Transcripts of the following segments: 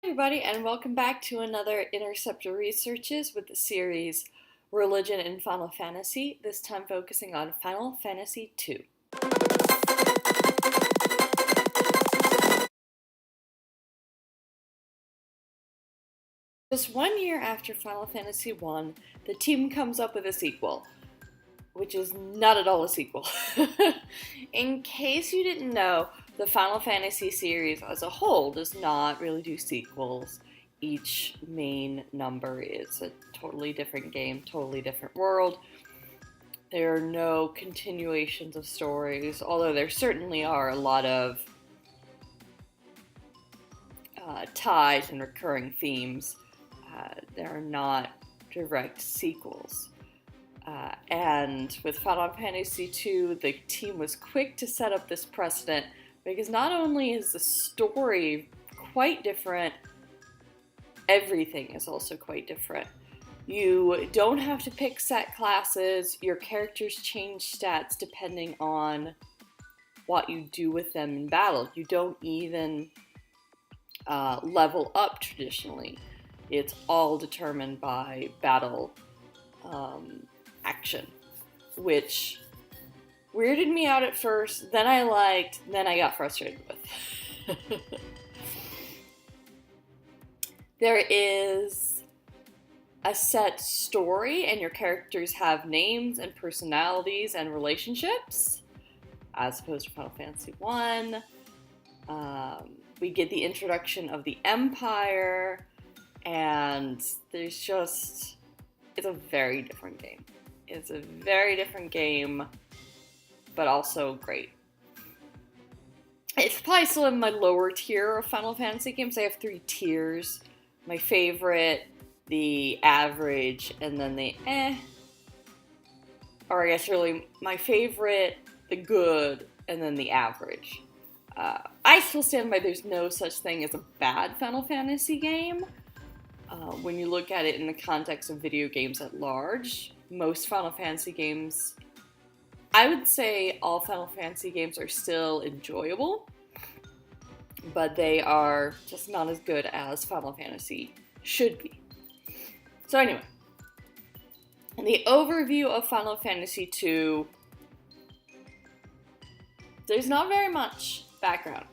Everybody, and welcome back to another Interceptor Researches with the series Religion in Final Fantasy, this time focusing on Final Fantasy II. Just 1 year after Final Fantasy I, the team comes up with a sequel, which is not at all a sequel. In case you didn't know, the Final Fantasy series as a whole does not really do sequels. Each main number is a totally different game, totally different world. There are no continuations of stories, although there certainly are a lot of ties and recurring themes. There are not direct sequels. And with Final Fantasy II, the team was quick to set up this precedent because not only is the story quite different, everything is also quite different. You don't have to pick set classes. Your characters change stats depending on what you do with them in battle. You don't even level up traditionally. It's all determined by battle action, which weirded me out at first, then I liked, then I got frustrated with. There is a set story, and your characters have names and personalities and relationships, as opposed to Final Fantasy I. We get the introduction of the Empire, and there's just, it's a very different game. It's a very different game, but also great. It's probably still in my lower tier of Final Fantasy games. I have 3 tiers. My favorite, the average, and then the or I guess really my favorite, the good, and then the average. I still stand by there's no such thing as a bad Final Fantasy game. When you look at it in the context of video games at large, most Final Fantasy games, I would say all Final Fantasy games are still enjoyable, but they are just not as good as Final Fantasy should be. So anyway, in the overview of Final Fantasy II, there's not very much background.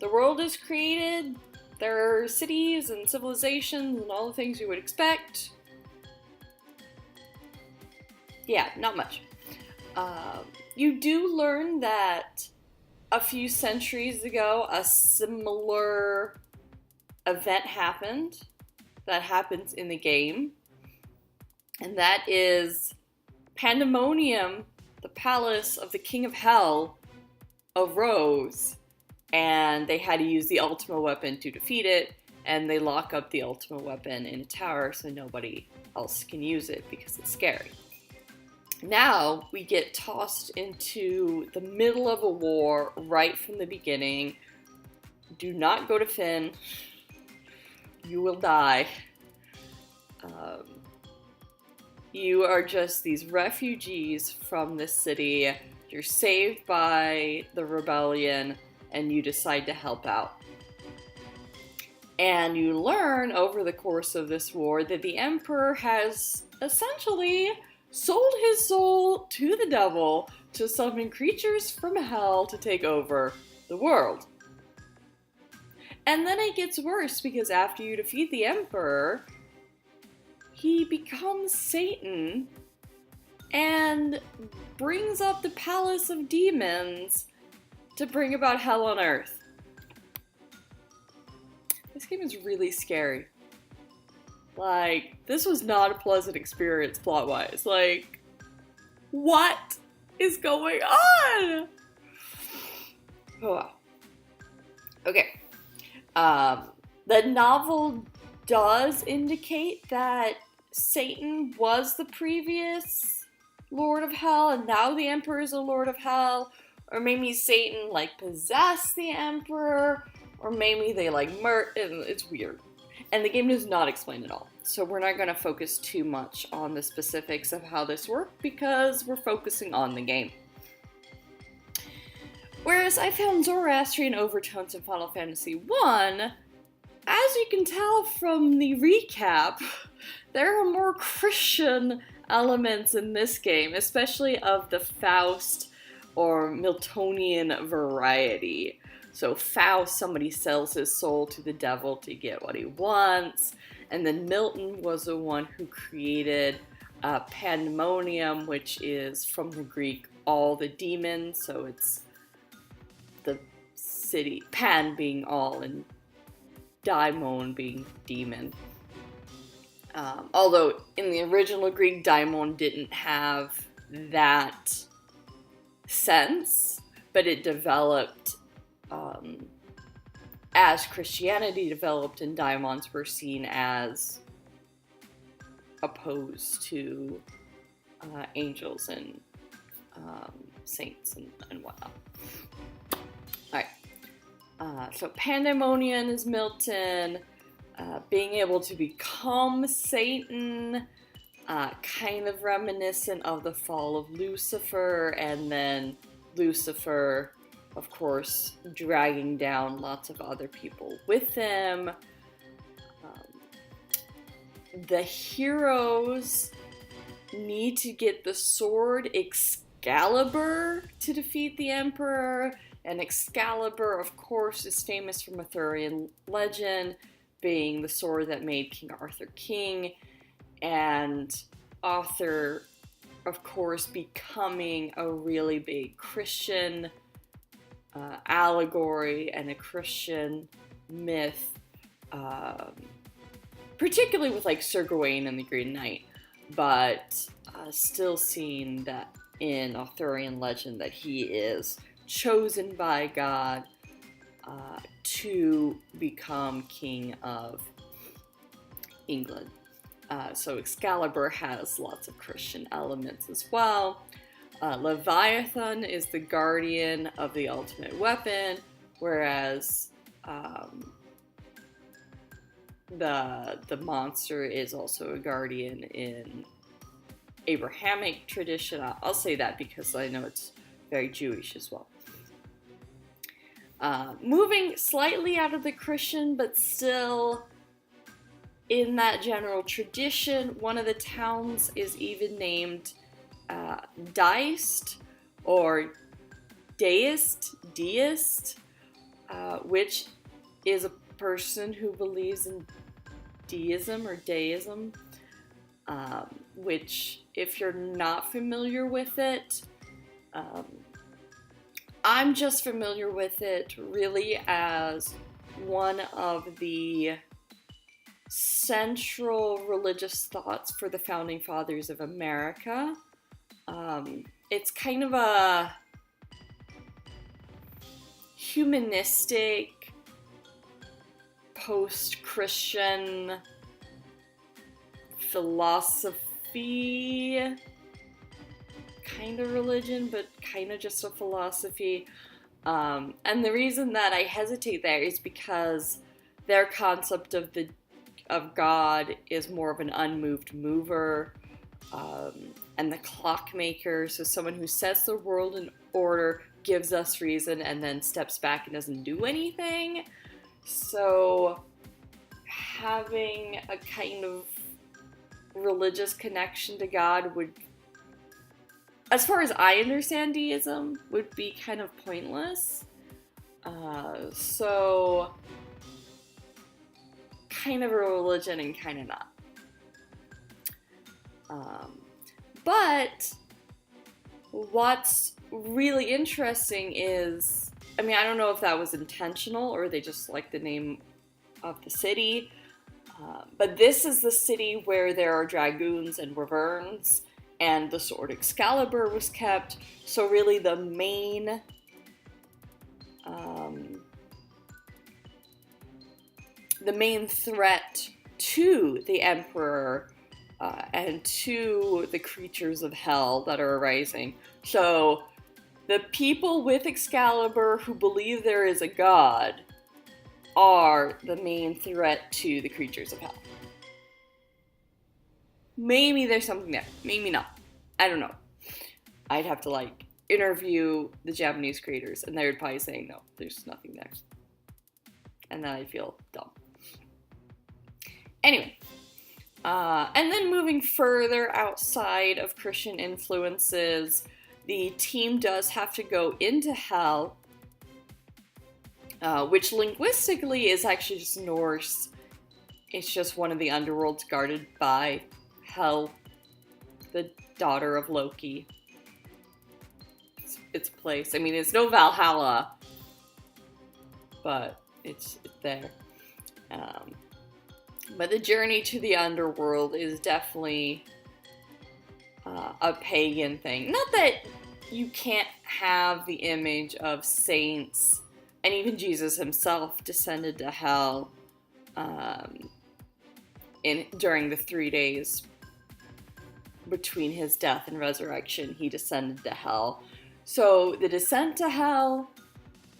The world is created, there are cities and civilizations and all the things you would expect. Yeah, not much. You do learn that a few centuries ago, a similar event happened that happens in the game, and that is Pandemonium, the palace of the King of Hell, arose, and they had to use the Ultima weapon to defeat it, and they lock up the Ultima weapon in a tower so nobody else can use it because it's scary. Now we get tossed into the middle of a war right from the beginning. Do not go to Finn. You will die. You are just these refugees from this city. You're saved by the rebellion, and you decide to help out. And you learn over the course of this war that the Emperor has essentially sold his soul to the devil to summon creatures from hell to take over the world. And then it gets worse, because after you defeat the Emperor, he becomes Satan and brings up the Palace of Demons to bring about hell on Earth. This game is really scary. Like, this was not a pleasant experience plot-wise. Like, what is going on? Oh, wow. Okay. The novel does indicate that Satan was the previous Lord of Hell, and now the Emperor is a Lord of Hell. Or maybe Satan, like, possessed the Emperor. Or maybe they, like, it's weird. And the game does not explain it all. So we're not going to focus too much on the specifics of how this worked, because we're focusing on the game. Whereas I found Zoroastrian overtones in Final Fantasy I as you can tell from the recap, there are more Christian elements in this game, especially of the Faust or Miltonian variety. So Faust, somebody sells his soul to the devil to get what he wants, and then Milton was the one who created pandemonium, which is from the Greek all the demons, so it's the city, pan being all and daimon being demon. Although in the original Greek, daimon didn't have that sense, but it developed as Christianity developed, and daimons were seen as opposed to angels and saints and whatnot. Alright, so pandemonium is Milton. Being able to become Satan, kind of reminiscent of the fall of Lucifer, and then Lucifer, of course, dragging down lots of other people with him. The heroes need to get the sword Excalibur to defeat the Emperor, and Excalibur, of course, is famous from Arthurian legend, being the sword that made King Arthur king, and Arthur, of course, becoming a really big Christian allegory and a Christian myth, particularly with like Sir Gawain and the Green Knight, but still seen that in Arthurian legend that he is chosen by God to become king of England. So Excalibur has lots of Christian elements as well. Leviathan is the guardian of the ultimate weapon, whereas the monster is also a guardian in Abrahamic tradition. I'll say that because I know it's very Jewish as well. Moving slightly out of the Christian, but still in that general tradition, one of the towns is even named Deist or Deist, which is a person who believes in deism or deism, which, if you're not familiar with it, I'm just familiar with it really as one of the central religious thoughts for the founding fathers of America. It's kind of a humanistic, post-Christian philosophy kind of religion, but kind of just a philosophy. And the reason that I hesitate there is because their concept of God is more of an unmoved mover, and the clockmaker, so someone who sets the world in order, gives us reason, and then steps back and doesn't do anything. So having a kind of religious connection to God would, as far as I understand deism, would be kind of pointless. So kind of a religion and kind of not. But what's really interesting is, I mean, I don't know if that was intentional or they just like the name of the city, but this is the city where there are dragoons and wyverns, and the sword Excalibur was kept. So really the main threat to the Emperor and to the creatures of hell that are arising. So the people with Excalibur who believe there is a god are the main threat to the creatures of hell. Maybe there's something there. Maybe not. I don't know. I'd have to interview the Japanese creators, and they would probably say, no, there's nothing there. And then I'd feel dumb. Anyway, and then moving further outside of Christian influences, the team does have to go into hell, which linguistically is actually just Norse. It's just one of the underworlds guarded by Hel, the daughter of Loki. It's a place. I mean, it's no Valhalla, but it's there. But the journey to the underworld is definitely a pagan thing. Not that you can't have the image of saints, and even Jesus himself descended to hell during the 3 days between his death and resurrection. He descended to hell. So the descent to hell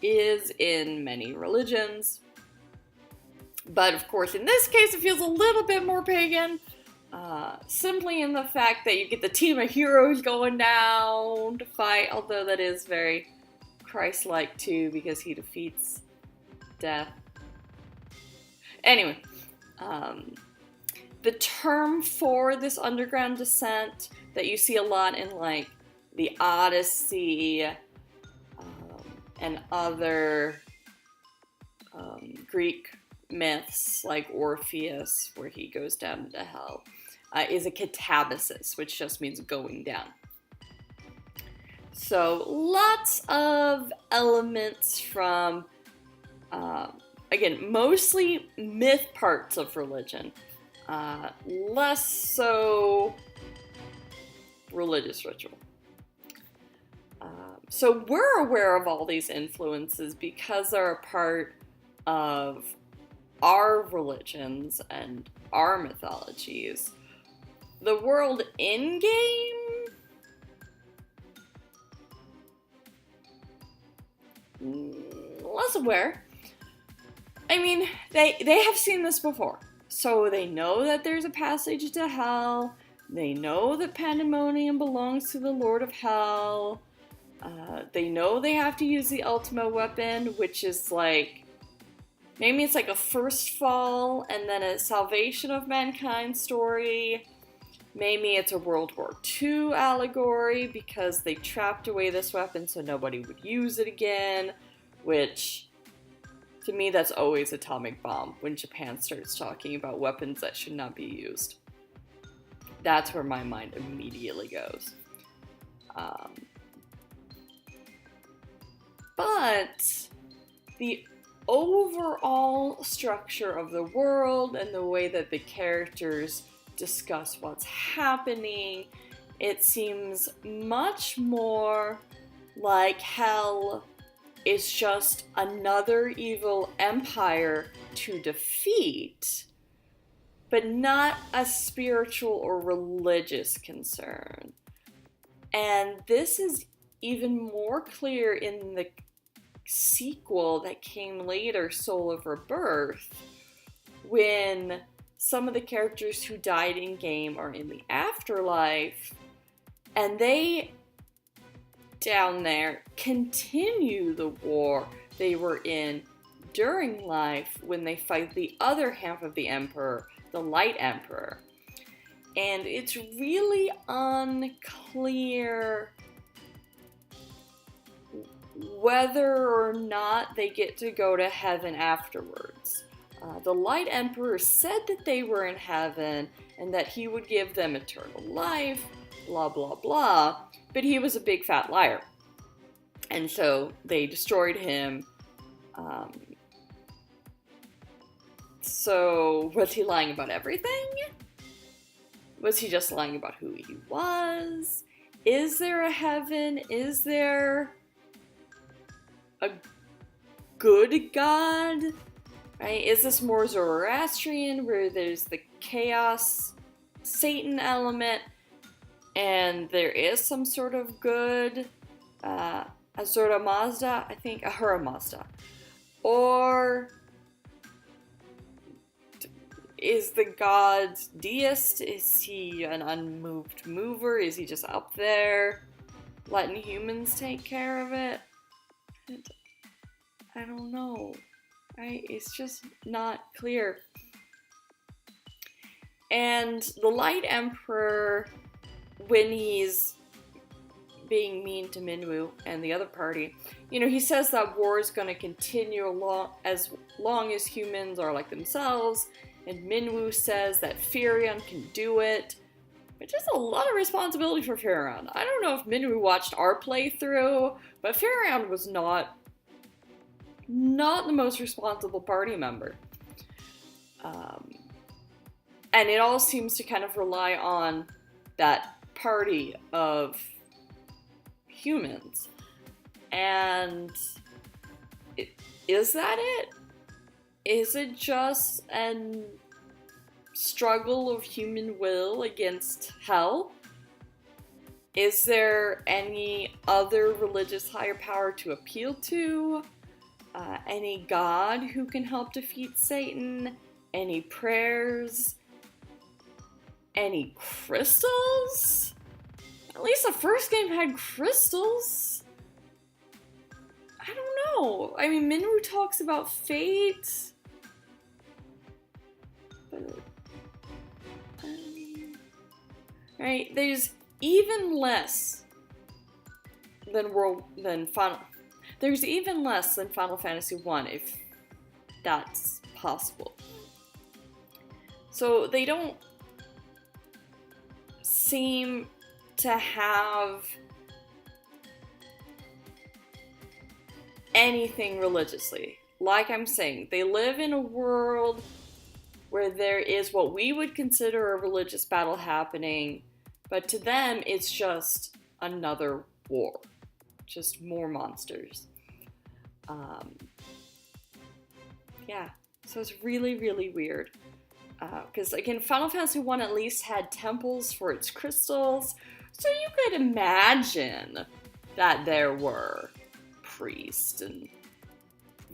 is in many religions. But of course, in this case, it feels a little bit more pagan. Simply in the fact that you get the team of heroes going down to fight, although that is very Christ-like too, because he defeats death. Anyway, the term for this underground descent that you see a lot in like the Odyssey and other Greek myths like Orpheus, where he goes down into hell, is a katabasis, which just means going down. So lots of elements from, again, mostly myth parts of religion, less so religious ritual. So we're aware of all these influences because they're a part of our religions and our mythologies. The world in-game, less aware. I mean, they have seen this before. So they know that there's a passage to hell. They know that Pandemonium belongs to the Lord of Hell. They know they have to use the Ultima weapon, which is like, maybe it's like a first fall and then a salvation of mankind story. Maybe it's a World War II allegory because they trapped away this weapon so nobody would use it again, which, to me, that's always atomic bomb when Japan starts talking about weapons that should not be used. That's where my mind immediately goes. But the overall structure of the world and the way that the characters discuss what's happening, it seems much more like hell is just another evil empire to defeat, but not a spiritual or religious concern. And this is even more clear in the sequel that came later, Soul of Rebirth, when some of the characters who died in game are in the afterlife, and they, down there, continue the war they were in during life when they fight the other half of the Emperor, the Light Emperor. And it's really unclear whether or not they get to go to heaven afterwards. The Light Emperor said that they were in heaven and that he would give them eternal life, blah, blah, blah, but he was a big fat liar. And so they destroyed him. So was he lying about everything? Was he just lying about who he was? Is there a heaven? Is there a good God? Right? Is this more Zoroastrian, where there's the chaos Satan element and there is some sort of good, Azura Mazda, I think, Ahura Mazda? Or is the god deist? Is he an unmoved mover? Is he just up there letting humans take care of it? I don't know. Right? It's just not clear. And the Light Emperor, when he's being mean to Minwu and the other party, you know, he says that war is going to continue as long as humans are like themselves, and Minwu says that Firion can do it, which is a lot of responsibility for Firion. I don't know if Minwu watched our playthrough, but Firion was not the most responsible party member. And it all seems to kind of rely on that party of humans. And is that it? Is it just a struggle of human will against hell? Is there any other religious higher power to appeal to? Any god who can help defeat Satan? Any prayers? Any crystals? At least the first game had crystals. I don't know. I mean, Minwu talks about fate. But, right? There's even less than Final. There's even less than Final Fantasy 1, if that's possible. So they don't seem to have anything religiously. Like I'm saying, they live in a world where there is what we would consider a religious battle happening, but to them it's just another war. Just more monsters. Yeah, so it's really, really weird. Because again, Final Fantasy 1 at least had temples for its crystals, so you could imagine that there were priests and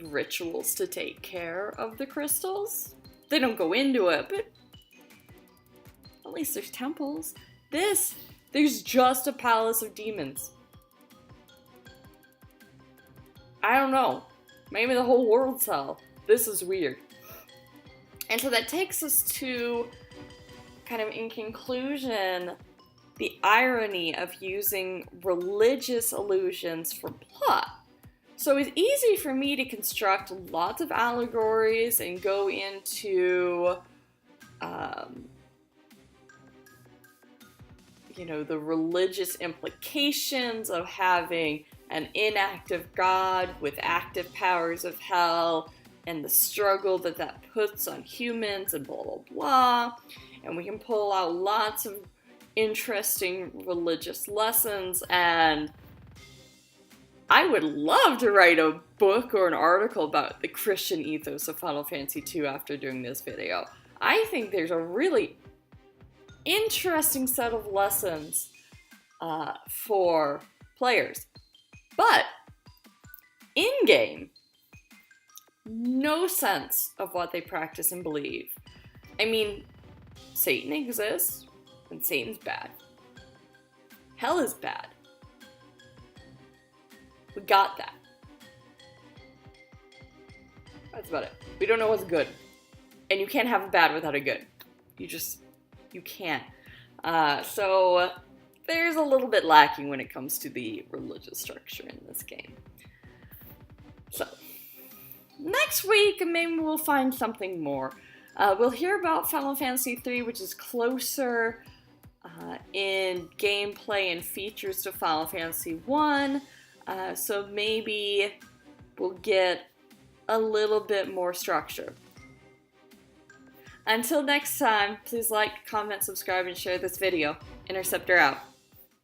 rituals to take care of the crystals. They don't go into it, but at least there's temples. There's just a palace of demons. I don't know. Maybe the whole world's hell. This is weird. And so that takes us to, kind of in conclusion, the irony of using religious illusions for plot. So it's easy for me to construct lots of allegories and go into, the religious implications of having an inactive god with active powers of hell, and the struggle that puts on humans, and blah, blah, blah. And we can pull out lots of interesting religious lessons, and I would love to write a book or an article about the Christian ethos of Final Fantasy II after doing this video. I think there's a really interesting set of lessons for players. But, in-game, no sense of what they practice and believe. I mean, Satan exists, and Satan's bad. Hell is bad. We got that. That's about it. We don't know what's good. And you can't have a bad without a good. You can't. So, there's a little bit lacking when it comes to the religious structure in this game. So, next week, maybe we'll find something more. We'll hear about Final Fantasy III, which is closer in gameplay and features to Final Fantasy I. So maybe we'll get a little bit more structure. Until next time, please like, comment, subscribe, and share this video. Interceptor out.